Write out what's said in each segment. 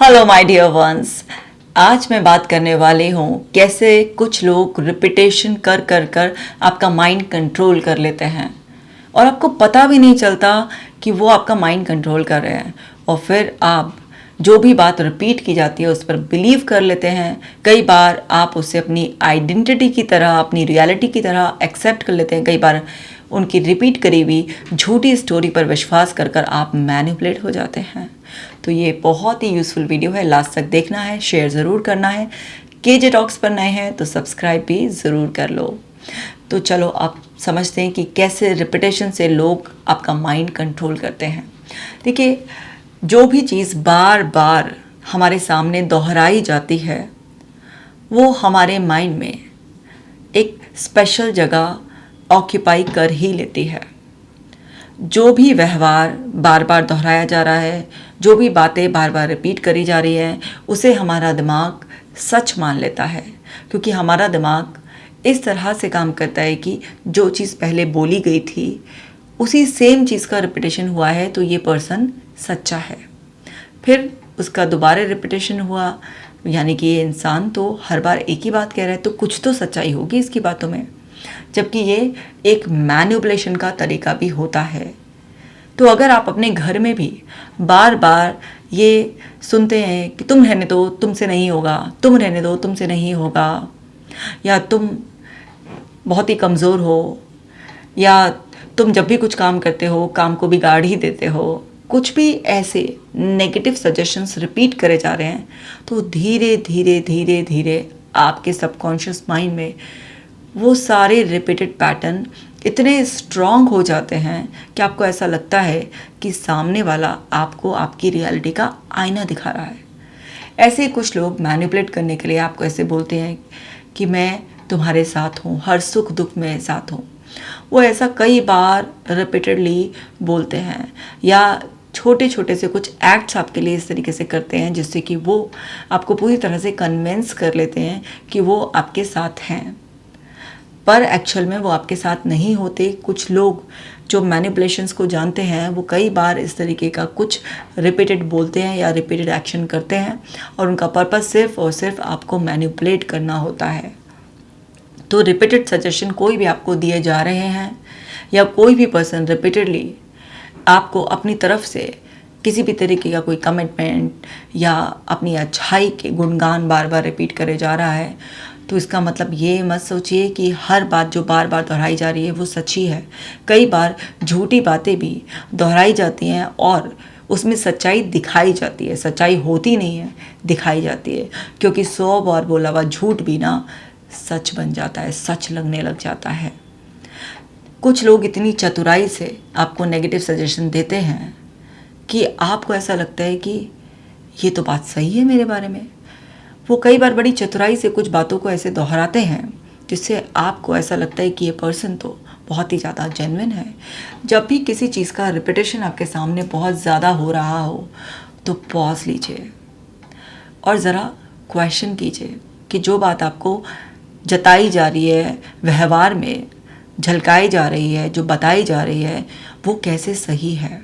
Hello my dear ones. आज मैं बात करने वाली हूँ कैसे कुछ लोग रिपीटेशन कर कर कर आपका माइंड कंट्रोल कर लेते हैं और आपको पता भी नहीं चलता कि वो आपका माइंड कंट्रोल कर रहे हैं, और फिर आप जो भी बात रिपीट की जाती है उस पर बिलीव कर लेते हैं। कई बार आप उसे अपनी आइडेंटिटी की तरह, अपनी रियलिटी की तरह एक्सेप्ट कर लेते हैं। कई बार उनकी रिपीट करी हुई झूठी स्टोरी पर विश्वास कर कर आप मैनिपुलेट हो जाते हैं। तो ये बहुत ही यूज़फुल वीडियो है, लास्ट तक देखना है, शेयर ज़रूर करना है। केजे टॉक्स पर नए हैं तो सब्सक्राइब भी ज़रूर कर लो। तो चलो आप समझते हैं कि कैसे रिपीटेशन से लोग आपका माइंड कंट्रोल करते हैं। देखिए, जो भी चीज़ बार बार हमारे सामने दोहराई जाती है वो हमारे माइंड में एक स्पेशल जगह ऑक्यूपाई कर ही लेती है। जो भी व्यवहार बार बार दोहराया जा रहा है, जो भी बातें बार बार रिपीट करी जा रही हैं, उसे हमारा दिमाग सच मान लेता है, क्योंकि हमारा दिमाग इस तरह से काम करता है कि जो चीज़ पहले बोली गई थी उसी सेम चीज़ का रिपीटेशन हुआ है तो ये पर्सन सच्चा है। फिर उसका दोबारा रिपीटेशन हुआ, यानी कि ये इंसान तो हर बार एक ही बात कह रहा है, तो कुछ तो सच्चाई होगी इसकी बातों में। जबकि ये एक मैनिपुलेशन का तरीका भी होता है। तो अगर आप अपने घर में भी बार बार ये सुनते हैं कि तुम रहने दो, तुमसे नहीं होगा, तुम रहने दो, तुमसे नहीं होगा, या तुम बहुत ही कमज़ोर हो, या तुम जब भी कुछ काम करते हो काम को बिगाड़ ही देते हो, कुछ भी ऐसे नेगेटिव सजेशंस रिपीट करे जा रहे हैं, तो धीरे धीरे धीरे धीरे आपके सबकॉन्शियस माइंड में वो सारे रिपीटेड पैटर्न इतने स्ट्रॉन्ग हो जाते हैं कि आपको ऐसा लगता है कि सामने वाला आपको आपकी रियलिटी का आईना दिखा रहा है। ऐसे कुछ लोग मैनिपुलेट करने के लिए आपको ऐसे बोलते हैं कि मैं तुम्हारे साथ हूँ, हर सुख दुख में साथ हूँ। वो ऐसा कई बार रिपीटेडली बोलते हैं, या छोटे छोटे से कुछ एक्ट्स आपके लिए इस तरीके से करते हैं जिससे कि वो आपको पूरी तरह से कन्विंस कर लेते हैं कि वो आपके साथ हैं, पर एक्चुअल में वो आपके साथ नहीं होते। कुछ लोग जो मैनिपुलेशंस को जानते हैं वो कई बार इस तरीके का कुछ रिपीटेड बोलते हैं या रिपीटेड एक्शन करते हैं, और उनका पर्पस सिर्फ और सिर्फ आपको मैनिपुलेट करना होता है। तो रिपीटेड सजेशन कोई भी आपको दिए जा रहे हैं, या कोई भी पर्सन रिपीटेडली आपको अपनी तरफ से किसी भी तरीके का कोई कमिटमेंट या अपनी अच्छाई के गुणगान बार बार रिपीट करे जा रहा है, तो इसका मतलब ये मत सोचिए कि हर बात जो बार बार दोहराई जा रही है वो सच्ची है। कई बार झूठी बातें भी दोहराई जाती हैं और उसमें सच्चाई दिखाई जाती है। सच्चाई होती नहीं है, दिखाई जाती है, क्योंकि 100 बार बोला हुआ झूठ भी ना सच बन जाता है, सच लगने लग जाता है। कुछ लोग इतनी चतुराई से आपको नेगेटिव सजेशन देते हैं कि आपको ऐसा लगता है कि ये तो बात सही है मेरे बारे में। वो कई बार बड़ी चतुराई से कुछ बातों को ऐसे दोहराते हैं जिससे आपको ऐसा लगता है कि ये पर्सन तो बहुत ही ज़्यादा जेन्युइन है। जब भी किसी चीज़ का रिपीटेशन आपके सामने बहुत ज़्यादा हो रहा हो तो पॉज लीजिए और ज़रा क्वेश्चन कीजिए कि जो बात आपको जताई जा रही है, व्यवहार में झलकाई जा रही है, जो बताई जा रही है, वो कैसे सही है।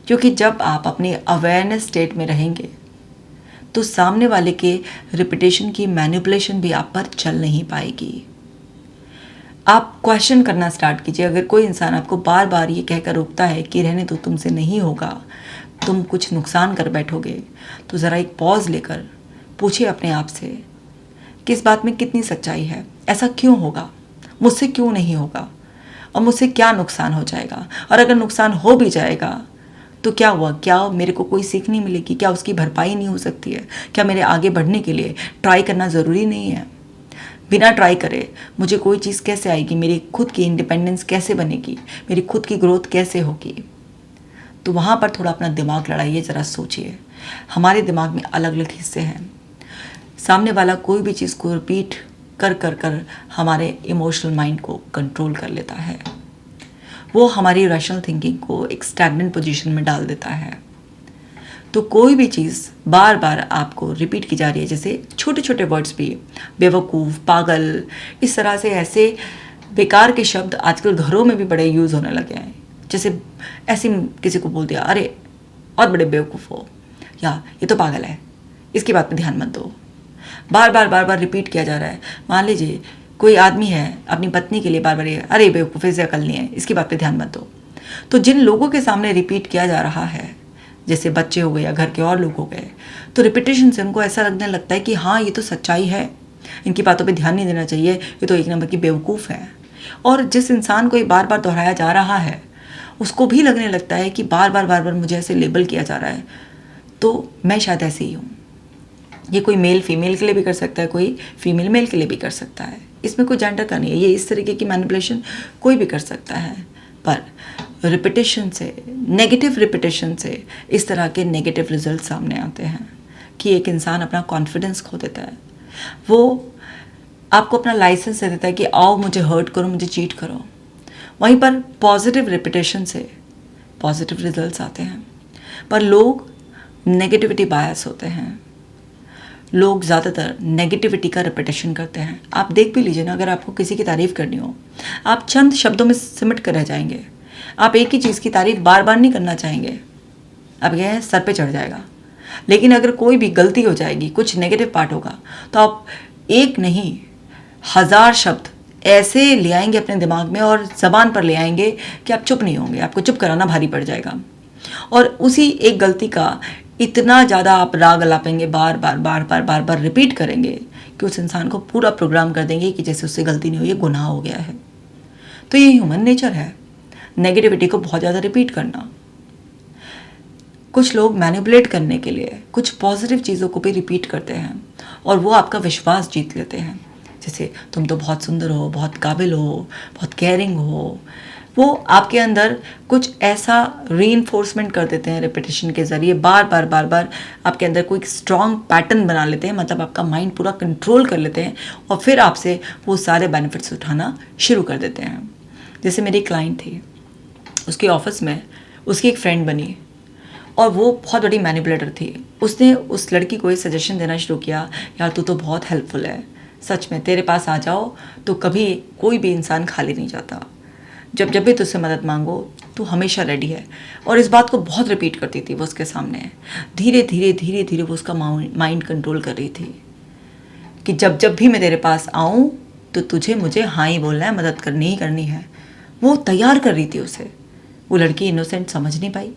क्योंकि जब आप अपने अवेयरनेस स्टेट में रहेंगे तो सामने वाले के रिपीटेशन की मैनिपुलेशन भी आप पर चल नहीं पाएगी। आप क्वेश्चन करना स्टार्ट कीजिए। अगर कोई इंसान आपको बार बार ये कहकर रोकता है कि रहने दो, तुमसे नहीं होगा, तुम कुछ नुकसान कर बैठोगे, तो ज़रा एक पॉज लेकर पूछिए अपने आप से कि इस बात में कितनी सच्चाई है, ऐसा क्यों होगा, मुझसे क्यों नहीं होगा, और मुझसे क्या नुकसान हो जाएगा, और अगर नुकसान हो भी जाएगा तो क्या हुआ, क्या मेरे को कोई सीख नहीं मिलेगी, क्या उसकी भरपाई नहीं हो सकती है, क्या मेरे आगे बढ़ने के लिए ट्राई करना ज़रूरी नहीं है। बिना ट्राई करे मुझे कोई चीज़ कैसे आएगी, मेरी खुद की इंडिपेंडेंस कैसे बनेगी, मेरी खुद की ग्रोथ कैसे होगी। तो वहाँ पर थोड़ा अपना दिमाग लड़ाइए, ज़रा सोचिए। हमारे दिमाग में अलग अलग हिस्से हैं। सामने वाला कोई भी चीज़ को रिपीट कर कर कर हमारे इमोशनल माइंड को कंट्रोल कर लेता है। वो हमारी रैशनल थिंकिंग को एक स्टैग्नेंट पोजीशन में डाल देता है। तो कोई भी चीज़ बार बार आपको रिपीट की जा रही है, जैसे छोटे छोटे वर्ड्स भी, बेवकूफ़, पागल, इस तरह से ऐसे बेकार के शब्द आजकल घरों में भी बड़े यूज़ होने लगे हैं। जैसे ऐसे किसी को बोल दिया, अरे और बड़े बेवकूफ़ हो, या ये तो पागल है, इसकी बात पे ध्यान मत दो। बार बार रिपीट किया जा रहा है। मान लीजिए कोई आदमी है अपनी पत्नी के लिए बार बार अरे बेवकूफ़ी से अकल नहीं है, इसकी बात पे ध्यान मत दो। तो जिन लोगों के सामने रिपीट किया जा रहा है, जैसे बच्चे हो गए या घर के और लोग हो गए, तो रिपीटेशन से उनको ऐसा लगने लगता है कि हाँ ये तो सच्चाई है, इनकी बातों पे ध्यान नहीं देना चाहिए, ये तो एक नंबर की बेवकूफ़ है। और जिस इंसान को ये बार बार दोहराया जा रहा है उसको भी लगने लगता है कि बार बार मुझे ऐसे लेबल किया जा रहा है, तो मैं शायद ऐसे ही हूँ। ये कोई मेल फीमेल के लिए भी कर सकता है, कोई फीमेल मेल के लिए भी कर सकता है, इसमें कोई जेंडर का नहीं है। ये इस तरीके की मैनिपुलेशन कोई भी कर सकता है। पर रिपीटेशन से, नेगेटिव रिपीटेशन से इस तरह के नेगेटिव रिजल्ट सामने आते हैं कि एक इंसान अपना कॉन्फिडेंस खो देता है। वो आपको अपना लाइसेंस दे देता है कि आओ मुझे हर्ट करो, मुझे चीट करो। वहीं पर पॉजिटिव रिपीटेशन से पॉजिटिव रिजल्ट्स आते हैं। पर लोग नेगेटिविटी बायस होते हैं, लोग ज़्यादातर नेगेटिविटी का रिपीटेशन करते हैं। आप देख भी लीजिए ना, अगर आपको किसी की तारीफ़ करनी हो, आप चंद शब्दों में सिमट कर रह जाएंगे। आप एक ही चीज़ की तारीफ़ बार बार नहीं करना चाहेंगे, अब यह सर पे चढ़ जाएगा। लेकिन अगर कोई भी गलती हो जाएगी, कुछ नेगेटिव पार्ट होगा, तो आप एक नहीं 1000 शब्द ऐसे ले आएंगे अपने दिमाग में और ज़बान पर ले आएंगे कि आप चुप नहीं होंगे, आपको चुप कराना भारी पड़ जाएगा। और उसी एक गलती का इतना ज़्यादा आप राग अलापेंगे, बार बार रिपीट करेंगे कि उस इंसान को पूरा प्रोग्राम कर देंगे कि जैसे उससे गलती नहीं हुई, ये गुनाह हो गया है। तो ये ह्यूमन नेचर है, नेगेटिविटी को बहुत ज़्यादा रिपीट करना। कुछ लोग मैनिपुलेट करने के लिए कुछ पॉजिटिव चीज़ों को भी रिपीट करते हैं और वो आपका विश्वास जीत लेते हैं। जैसे तुम तो बहुत सुंदर हो, बहुत काबिल हो, बहुत केयरिंग हो। वो आपके अंदर कुछ ऐसा रीइंफोर्समेंट कर देते हैं रिपीटेशन के ज़रिए, बार बार आपके अंदर कोई स्ट्रॉन्ग पैटर्न बना लेते हैं, मतलब आपका माइंड पूरा कंट्रोल कर लेते हैं और फिर आपसे वो सारे बेनिफिट्स उठाना शुरू कर देते हैं। जैसे मेरी क्लाइंट थी, उसके ऑफिस में उसकी एक फ्रेंड बनी और वो बहुत बड़ी मैनिपुलेटर थी। उसने उस लड़की को ये सजेशन देना शुरू किया, यार तू तो बहुत हेल्पफुल है, सच में तेरे पास आ जाओ तो कभी कोई भी इंसान खाली नहीं जाता, जब भी तुझसे मदद मांगो तू हमेशा रेडी है। और इस बात को बहुत रिपीट करती थी वो उसके सामने। धीरे धीरे वो उसका माइंड कंट्रोल कर रही थी कि जब भी मैं तेरे पास आऊँ तो तुझे मुझे हाँ ही बोलना है, मदद करनी ही करनी है। वो तैयार कर रही थी उसे। वो लड़की इनोसेंट समझ नहीं पाई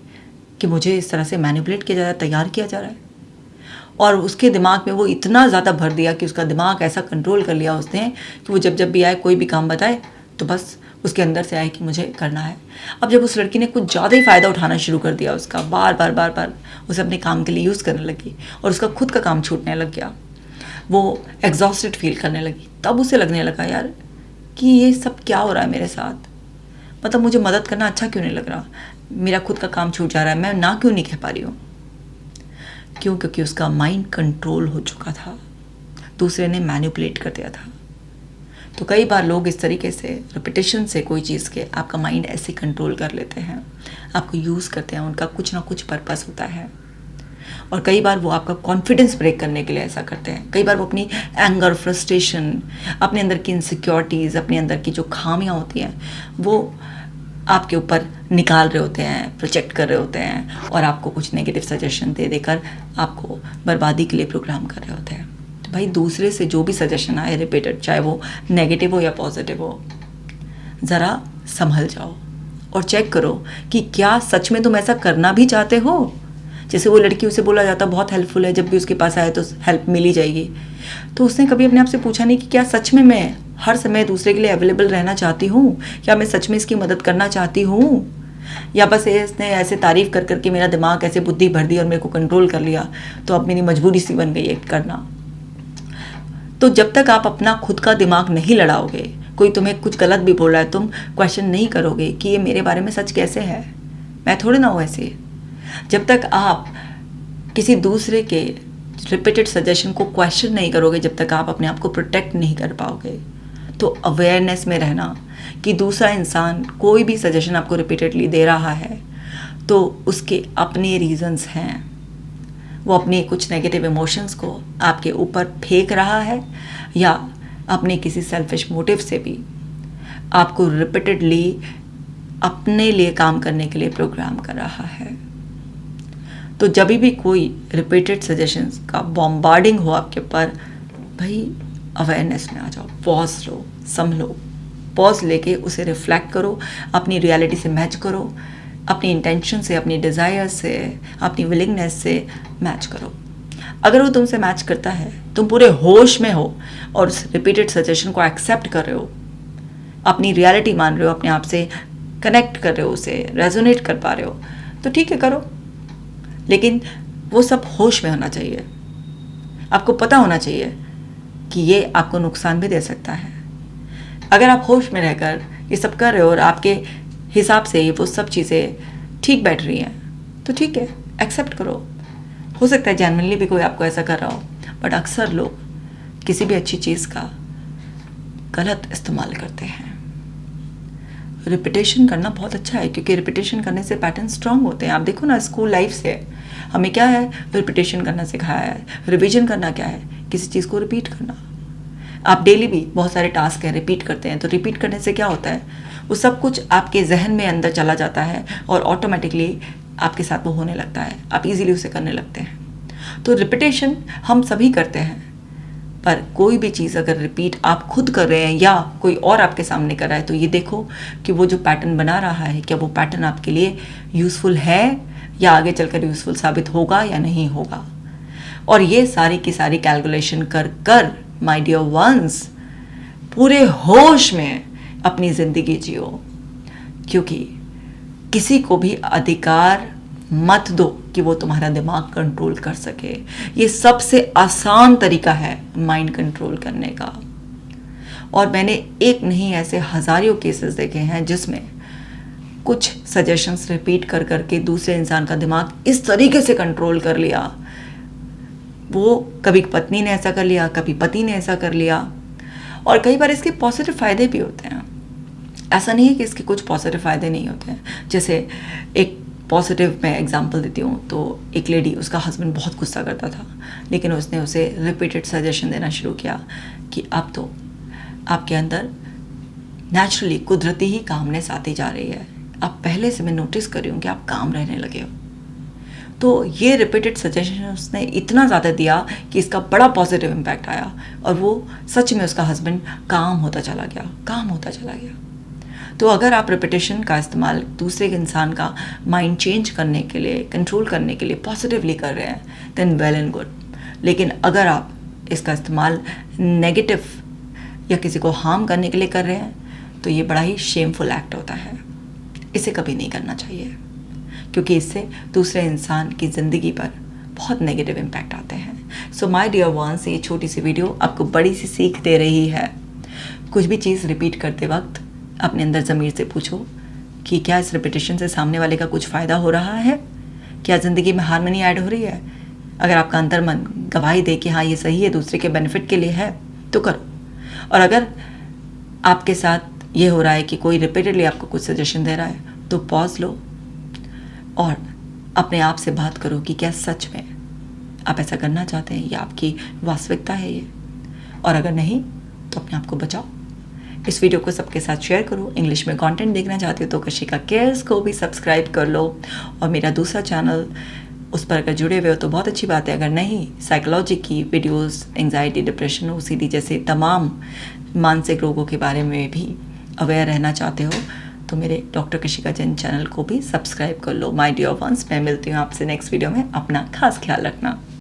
कि मुझे इस तरह से मैनिपुलेट किया जा रहा है, तैयार किया जा रहा है। और उसके दिमाग में वो इतना ज़्यादा भर दिया कि उसका दिमाग ऐसा कंट्रोल कर लिया उसने कि वो जब भी आए, कोई भी काम बताए तो बस उसके अंदर से आए कि मुझे करना है। अब जब उस लड़की ने कुछ ज़्यादा ही फ़ायदा उठाना शुरू कर दिया उसका, बार उसे अपने काम के लिए यूज़ करने लगी और उसका खुद का काम छूटने लग गया, वो एग्जॉस्टेड फील करने लगी। तब उसे लगने लगा यार कि ये सब क्या हो रहा है मेरे साथ, मतलब मुझे मदद करना अच्छा क्यों नहीं लग रहा, मेरा खुद का काम छूट जा रहा है, मैं ना क्यों नहीं कह पा रही हूँ। क्यों? क्योंकि उसका माइंड कंट्रोल हो चुका था, दूसरे ने मैनिपुलेट कर दिया था। तो कई बार लोग इस तरीके से रिपीटेशन से कोई चीज़ के आपका माइंड ऐसे कंट्रोल कर लेते हैं, आपको यूज़ करते हैं, उनका कुछ ना कुछ पर्पस होता है। और कई बार वो आपका कॉन्फिडेंस ब्रेक करने के लिए ऐसा करते हैं। कई बार वो अपनी एंगर, फ्रस्ट्रेशन, अपने अंदर की इनसिक्योरिटीज़, अपने अंदर की जो खामियां होती हैं वो आपके ऊपर निकाल रहे होते हैं, प्रोजेक्ट कर रहे होते हैं और आपको कुछ नेगेटिव सजेशन दे देकर आपको बर्बादी के लिए प्रोग्राम कर रहे होते हैं। तो भाई दूसरे से जो भी सजेशन आए रिपीटेड, चाहे वो नेगेटिव हो या पॉजिटिव हो, ज़रा संभल जाओ और चेक करो कि क्या सच में तुम ऐसा करना भी चाहते हो। जैसे वो लड़की, उसे बोला जाता बहुत हेल्पफुल है, जब भी उसके पास आए तो हेल्प मिल ही जाएगी, तो उसने कभी अपने आप से पूछा नहीं कि क्या सच में मैं हर समय दूसरे के लिए अवेलेबल रहना चाहती हूँ, क्या मैं सच में इसकी मदद करना चाहती हूँ, या बस इसने ऐसे तारीफ़ कर करके मेरा दिमाग ऐसे बुद्धि भर दी और मेरे को कंट्रोल कर लिया तो अब मेरी मजबूरी सी बन गई है करना। तो जब तक आप अपना खुद का दिमाग नहीं लड़ाओगे, कोई तुम्हें कुछ गलत भी बोल रहा है, तुम क्वेश्चन नहीं करोगे कि ये मेरे बारे में सच कैसे है, मैं थोड़े ना हूँ ऐसे। जब तक आप किसी दूसरे के रिपीटेड सजेशन को क्वेश्चन नहीं करोगे, जब तक आप अपने आप को प्रोटेक्ट नहीं कर पाओगे, तो अवेयरनेस में रहना कि दूसरा इंसान कोई भी सजेशन आपको रिपीटेडली दे रहा है तो उसके अपने रीजंस हैं, वो अपने कुछ नेगेटिव इमोशंस को आपके ऊपर फेंक रहा है या अपने किसी सेल्फिश मोटिव से भी आपको रिपीटेडली अपने लिए काम करने के लिए प्रोग्राम कर रहा है। तो जब भी कोई रिपीटेड सजेशंस का बॉम्बार्डिंग हो आपके ऊपर, भाई अवेयरनेस में आ जाओ, पॉज लो, संभलो, पॉज लेके उसे रिफ्लेक्ट करो, अपनी रियलिटी से मैच करो, अपनी इंटेंशन से, अपनी डिज़ायर से, अपनी विलिंगनेस से मैच करो। अगर वो तुमसे मैच करता है, तुम पूरे होश में हो और उस रिपीटेड सजेशन को एक्सेप्ट कर रहे हो, अपनी रियलिटी मान रहे हो, अपने आप से कनेक्ट कर रहे हो, उसे रेजोनेट कर पा रहे हो, तो ठीक है, करो। लेकिन वो सब होश में होना चाहिए। आपको पता होना चाहिए कि ये आपको नुकसान भी दे सकता है। अगर आप होश में रहकर ये सब कर रहे हो और आपके हिसाब से वो सब चीज़ें ठीक बैठ रही हैं, तो ठीक है, एक्सेप्ट करो। हो सकता है जेन्युइनली भी कोई आपको ऐसा कर रहा हो, बट अक्सर लोग किसी भी अच्छी चीज़ का गलत इस्तेमाल करते हैं। रिपीटेशन करना बहुत अच्छा है, क्योंकि रिपीटेशन करने से पैटर्न स्ट्रांग होते हैं। आप देखो ना, स्कूल लाइफ से हमें क्या है, रिपीटेशन करना सिखाया है। रिवीजन करना क्या है, किसी चीज़ को रिपीट करना। आप डेली भी बहुत सारे टास्क हैं, रिपीट करते हैं, तो रिपीट करने से क्या होता है, वो सब कुछ आपके जहन में अंदर चला जाता है और ऑटोमेटिकली आपके साथ वो होने लगता है, आप इजीली उसे करने लगते हैं। तो रिपीटेशन हम सभी करते हैं, पर कोई भी चीज़ अगर रिपीट आप खुद कर रहे हैं या कोई और आपके सामने कर रहा है, तो ये देखो कि वो जो पैटर्न बना रहा है, क्या वो पैटर्न आपके लिए यूज़फुल है या आगे चलकर यूज़फुल साबित होगा या नहीं होगा। और ये सारी की सारी कैलकुलेशन कर कर माय डियर वंस, पूरे होश में अपनी ज़िंदगी जियो, क्योंकि किसी को भी अधिकार मत दो कि वो तुम्हारा दिमाग कंट्रोल कर सके। ये सबसे आसान तरीका है माइंड कंट्रोल करने का। और मैंने एक नहीं, ऐसे हज़ारों केसेस देखे हैं जिसमें कुछ सजेशंस रिपीट कर करके दूसरे इंसान का दिमाग इस तरीके से कंट्रोल कर लिया। वो कभी पत्नी ने ऐसा कर लिया, कभी पति ने ऐसा कर लिया। और कई बार इसके पॉजिटिव फ़ायदे भी होते हैं। ऐसा नहीं है कि इसके कुछ पॉजिटिव फ़ायदे नहीं होते हैं। जैसे एक पॉजिटिव मैं एग्जांपल देती हूँ, तो एक लेडी, उसका हस्बैंड बहुत गुस्सा करता था, लेकिन उसने उसे रिपीटेड सजेशन देना शुरू किया कि अब तो आपके अंदर नेचुरली, कुदरती ही कामनेस आती जा रही है। अब पहले से मैं नोटिस कर रही हूँ कि आप काम रहने लगे हो। तो ये रिपीटेड सजेशन उसने इतना ज़्यादा दिया कि इसका बड़ा पॉजिटिव इम्पैक्ट आया और वो सच में उसका हस्बैंड काम होता चला गया। तो अगर आप रिपीटेशन का इस्तेमाल दूसरे के इंसान का माइंड चेंज करने के लिए, कंट्रोल करने के लिए पॉजिटिवली कर रहे हैं, देन वेल एंड गुड। लेकिन अगर आप इसका इस्तेमाल नेगेटिव या किसी को हार्म करने के लिए कर रहे हैं, तो ये बड़ा ही शेमफुल एक्ट होता है। इसे कभी नहीं करना चाहिए, क्योंकि इससे दूसरे इंसान की ज़िंदगी पर बहुत नेगेटिव इम्पैक्ट आते हैं। सो माय डियर वंस, ये छोटी सी वीडियो आपको बड़ी सी सीख दे रही है। कुछ भी चीज़ रिपीट करते वक्त अपने अंदर ज़मीर से पूछो कि क्या इस रिपीटेशन से सामने वाले का कुछ फ़ायदा हो रहा है, क्या ज़िंदगी में हार्मनी ऐड हो रही है। अगर आपका अंतर मन गवाही दे कि हाँ ये सही है, दूसरे के बेनिफिट के लिए है, तो करो। और अगर आपके साथ ये हो रहा है कि कोई रिपीटेडली आपको कुछ सजेशन दे रहा है, तो पॉज लो और अपने आप से बात करो कि क्या सच में आप ऐसा करना चाहते हैं या आपकी वास्तविकता है ये। और अगर नहीं, तो अपने आप को बचाओ। इस वीडियो को सबके साथ शेयर करो। इंग्लिश में कंटेंट देखना चाहते हो तो कशिका केयर्स को भी सब्सक्राइब कर लो। और मेरा दूसरा चैनल, उस पर अगर जुड़े हुए हो तो बहुत अच्छी बात है। अगर नहीं, साइकोलॉजी की वीडियोस, एंग्जाइटी, डिप्रेशन, ओसीडी जैसे तमाम मानसिक रोगों के बारे में भी अवेयर रहना चाहते हो तो मेरे डॉक्टर कशिका जैन चैनल को भी सब्सक्राइब कर लो। माय डियर वंस, मैं मिलती हूँ आपसे नेक्स्ट वीडियो में। अपना खास ख्याल रखना।